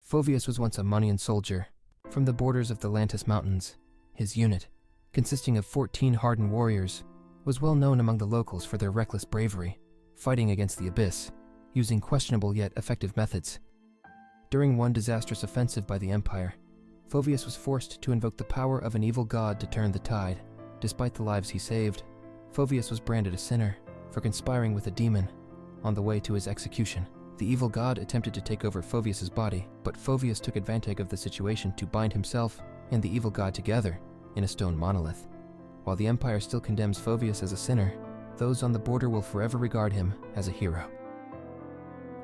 Phoveus was once a Monian soldier from the borders of the Lantis Mountains. His unit, consisting of 14 hardened warriors, was well known among the locals for their reckless bravery, fighting against the Abyss, using questionable yet effective methods. During one disastrous offensive by the Empire, Phoveus was forced to invoke the power of an evil god to turn the tide. Despite the lives he saved, Phoveus was branded a sinner for conspiring with a demon. On the way to his execution, the evil god attempted to take over Phoveus's body, but Phoveus took advantage of the situation to bind himself and the evil god together in a stone monolith. While the Empire still condemns Phoveus as a sinner, those on the border will forever regard him as a hero.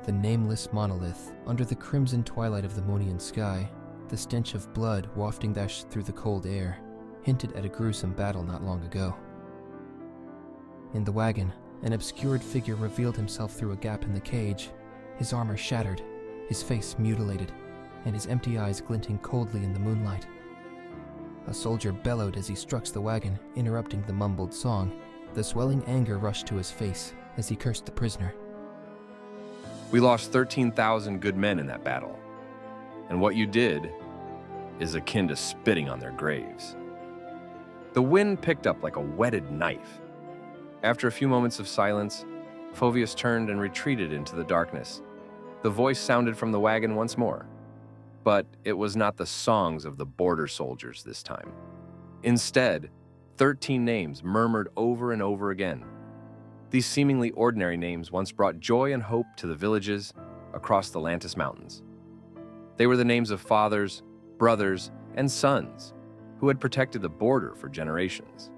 The nameless monolith, under the crimson twilight of the Monian sky, the stench of blood wafting through the cold air, hinted at a gruesome battle not long ago. In the wagon, an obscured figure revealed himself through a gap in the cage, his armor shattered, his face mutilated, and his empty eyes glinting coldly in the moonlight. A soldier bellowed as he struck the wagon, interrupting the mumbled song. The swelling anger rushed to his face as he cursed the prisoner. We lost 13,000 good men in that battle, and what you did is akin to spitting on their graves. The wind picked up like a whetted knife. After a few moments of silence, Phoveus turned and retreated into the darkness. The voice sounded from the wagon once more, but it was not the songs of the border soldiers this time. Instead, 13 names murmured over and over again. These seemingly ordinary names once brought joy and hope to the villages across the Lantis Mountains. They were the names of fathers, brothers, and sons who had protected the border for generations.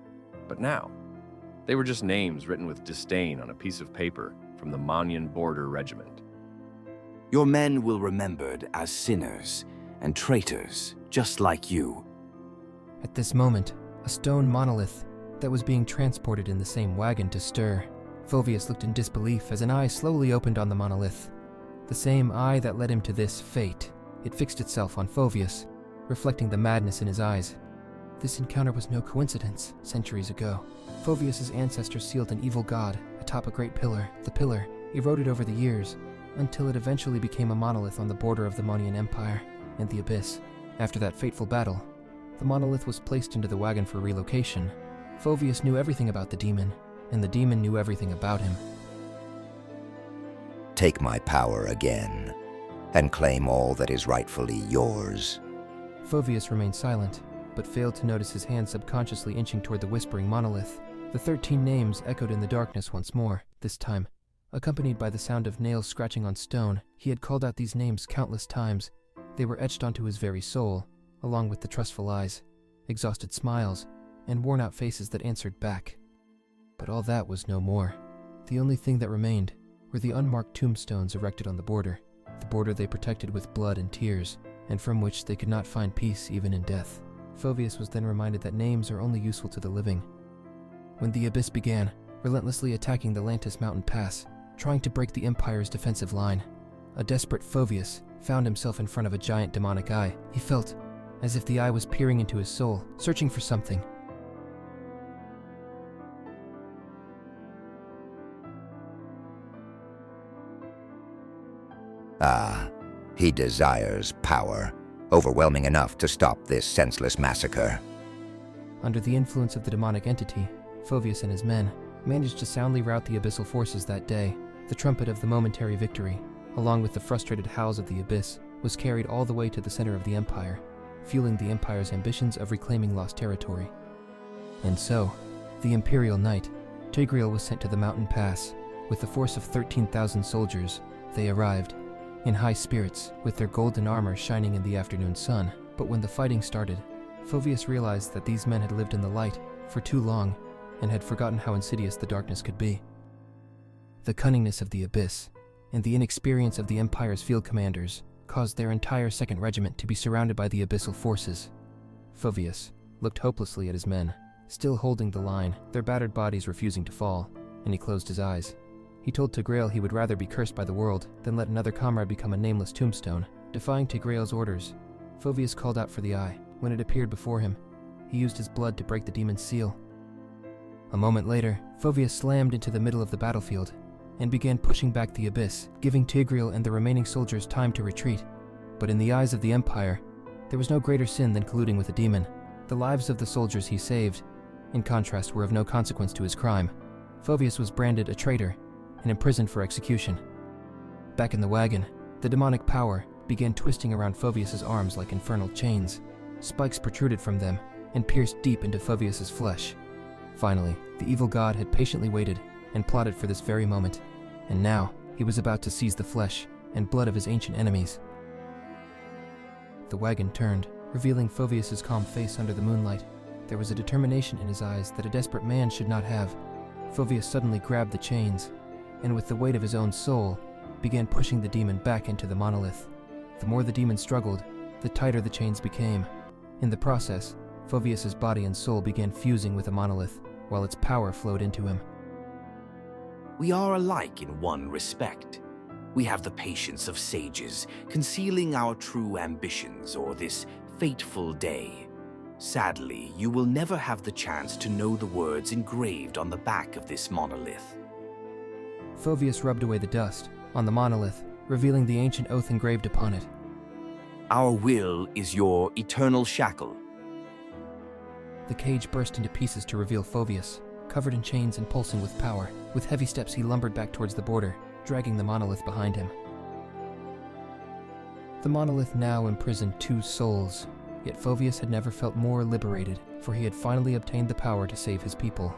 But now, they were just names written with disdain on a piece of paper from the Monian Border Regiment. Your men will be remembered as sinners and traitors, just like you. At this moment, a stone monolith that was being transported in the same wagon to stir. Phoveus looked in disbelief as an eye slowly opened on the monolith. The same eye that led him to this fate. It fixed itself on Phoveus, reflecting the madness in his eyes. This encounter was no coincidence. Centuries ago, Phoveus's ancestors sealed an evil god atop a great pillar. The pillar eroded over the years until it eventually became a monolith on the border of the Monian Empire and the Abyss. After that fateful battle, the monolith was placed into the wagon for relocation. Phoveus knew everything about the demon, and the demon knew everything about him. Take my power again, and claim all that is rightfully yours. Phoveus remained silent, but failed to notice his hand subconsciously inching toward the whispering monolith. The 13 names echoed in the darkness once more, this time, accompanied by the sound of nails scratching on stone. He had called out these names countless times. They were etched onto his very soul, along with the trustful eyes, exhausted smiles, and worn-out faces that answered back. But all that was no more. The only thing that remained were the unmarked tombstones erected on the border they protected with blood and tears, and from which they could not find peace even in death. Phoveus was then reminded that names are only useful to the living. When the Abyss began, relentlessly attacking the Lantis Mountain Pass, trying to break the Empire's defensive line, a desperate Phoveus found himself in front of a giant demonic eye. He felt as if the eye was peering into his soul, searching for something. Ah, he desires power, overwhelming enough to stop this senseless massacre. Under the influence of the demonic entity, Phoveus and his men managed to soundly rout the abyssal forces that day. The trumpet of the momentary victory, along with the frustrated howls of the Abyss, was carried all the way to the center of the Empire, fueling the Empire's ambitions of reclaiming lost territory. And so, the Imperial Knight, Tigreal, was sent to the mountain pass. With a force of 13,000 soldiers, they arrived, in high spirits, with their golden armor shining in the afternoon sun. But when the fighting started, Phoveus realized that these men had lived in the light for too long and had forgotten how insidious the darkness could be. The cunningness of the Abyss and the inexperience of the Empire's field commanders caused their entire 2nd Regiment to be surrounded by the abyssal forces. Phoveus looked hopelessly at his men, still holding the line, their battered bodies refusing to fall, and he closed his eyes. He told Tigreal he would rather be cursed by the world than let another comrade become a nameless tombstone. Defying Tigreal's orders, Phoveus called out for the eye. When it appeared before him, he used his blood to break the demon's seal. A moment later, Phoveus slammed into the middle of the battlefield and began pushing back the Abyss, giving Tigreal and the remaining soldiers time to retreat. But in the eyes of the Empire, there was no greater sin than colluding with a demon. The lives of the soldiers he saved, in contrast, were of no consequence to his crime. Phoveus was branded a traitor and imprisoned for execution. Back in the wagon, the demonic power began twisting around Phoveus's arms like infernal chains. Spikes protruded from them and pierced deep into Phoveus's flesh. Finally, the evil god had patiently waited and plotted for this very moment, and now he was about to seize the flesh and blood of his ancient enemies. The wagon turned, revealing Phoveus's calm face under the moonlight. There was a determination in his eyes that a desperate man should not have. Phoveus suddenly grabbed the chains, and with the weight of his own soul, began pushing the demon back into the monolith. The more the demon struggled, the tighter the chains became. In the process, Phoveus's body and soul began fusing with the monolith, while its power flowed into him. We are alike in one respect. We have the patience of sages, concealing our true ambitions or this fateful day. Sadly, you will never have the chance to know the words engraved on the back of this monolith. Phoveus rubbed away the dust on the monolith, revealing the ancient oath engraved upon it. Our will is your eternal shackle. The cage burst into pieces to reveal Phoveus, covered in chains and pulsing with power. With heavy steps he lumbered back towards the border, dragging the monolith behind him. The monolith now imprisoned 2 souls, yet Phoveus had never felt more liberated, for he had finally obtained the power to save his people.